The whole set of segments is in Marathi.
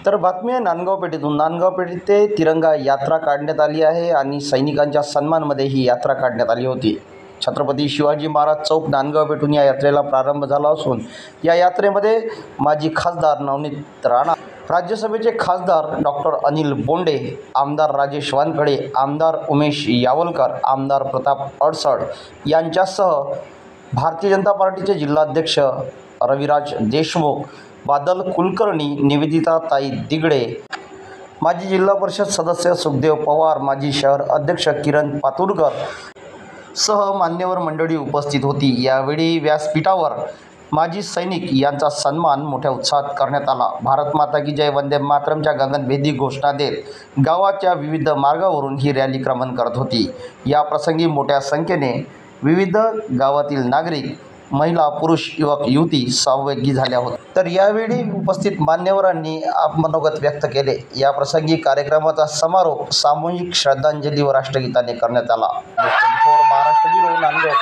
तर बातमी आहे नांदगाव पेठेतून। नांदगाव पेठ ते तिरंगा यात्रा काढण्यात आली आहे आणि सैनिकांच्या सन्मानामध्ये ही यात्रा काढण्यात आली होती। छत्रपती शिवाजी महाराज चौक नांदगाव पेठून या यात्रेला प्रारंभ झाला असून या यात्रेमध्ये माजी खासदार नवनीत राणा, राज्यसभेचे खासदार डॉक्टर अनिल बोंडे, आमदार राजेश वानखडे, आमदार उमेश यावलकर, आमदार प्रताप अडसड यांच्यासह भारतीय जनता पार्टीचे जिल्हाध्यक्ष रविराज देशमुख, बादल कुलकर्णी, निवेदिताताई दिगडे, माजी जिल्हा परिषद सदस्य सुखदेव पवार, माजी शहर अध्यक्ष किरण पातुरकर सह मान्यवर मंडळी उपस्थित होती। यावेळी व्यासपीठावर माजी सैनिक यांचा सन्मान मोठ्या उत्साहात करण्यात आला। भारत माता की जय, वंदे मातरमच्या गगनभेदी घोषणा देत गावाच्या विविध मार्गावरून ही रॅली क्रमण करत होती। या प्रसंगी मोठ्या संख्येने विविध गावातील नागरिक, महिला, पुरुष, युवक युवती सहभागी झाल्या होत्या। तर यावेळी उपस्थित मान्यवरांनी मनोगत व्यक्त केले। या प्रसंगी कार्यक्रमाचा समारोप सामूहिक श्रद्धांजली व राष्ट्रगीताने करण्यात आला। महाराष्ट्र ब्युरो, नांदगाव।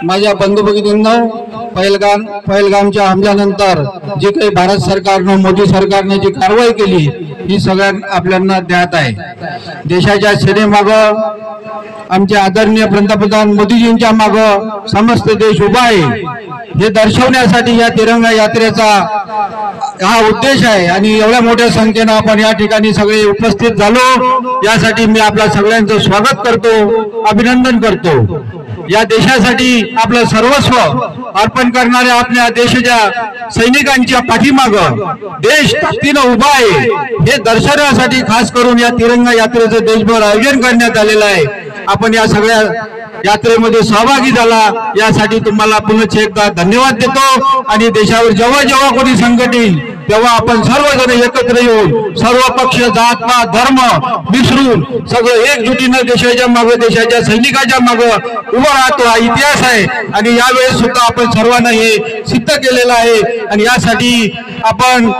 माझ्या बंधू भगिनींनो, पहलगामच्या हमल्यानंतर जे काही भारत सरकारनं, मोदी सरकारने जी कारवाई केली ही सगळ्यांना आपल्याला ज्ञात आहे। देशाच्या सेनेमागं आमचे आदरणीय पंतप्रधान मोदीजींच्या मागं समस्त देश उभा आहे, हे दर्शवण्यासाठी या तिरंगा यात्रेचा हा उद्देश आहे। आणि एवढ्या मोठ्या संख्येने आपण या ठिकाणी सगळे उपस्थित झालो, यासाठी मी आपल्या सगळ्यांचं स्वागत करतो, अभिनंदन करतो। या देशासाठी आपलं सर्वस्व अर्पण करणाऱ्या आपल्या देशाच्या सैनिकांच्या पाठीमागं देश ताकदीनं उभा आहे, हे दर्शवण्यासाठी खास करून या तिरंगा यात्रेचं देशभर आयोजन करण्यात आलेलं आहे। आपण या सगळ्या यात्रेमध्ये सहभागी झाला, यासाठी तुम्हाला पुन्हा एकदा धन्यवाद देतो। आणि देशावर जेव्हा जेव्हा कोणी संकट येईल तेव्हा आपण सर्वजण एकत्र येऊन, सर्व पक्ष, जात पात, धर्म विसरून सगळं एकजुटीनं देशाच्या मागे, देशाच्या सैनिकाच्या मागे उभं राहतो, हा इतिहास आहे। आणि यावेळेस सुद्धा आपण सर्वांना हे सिद्ध केलेलं आहे आणि यासाठी आपण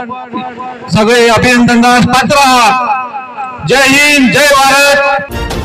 सगळे अभिनंदनास पात्र आहात। जय हिंद, जय भारत।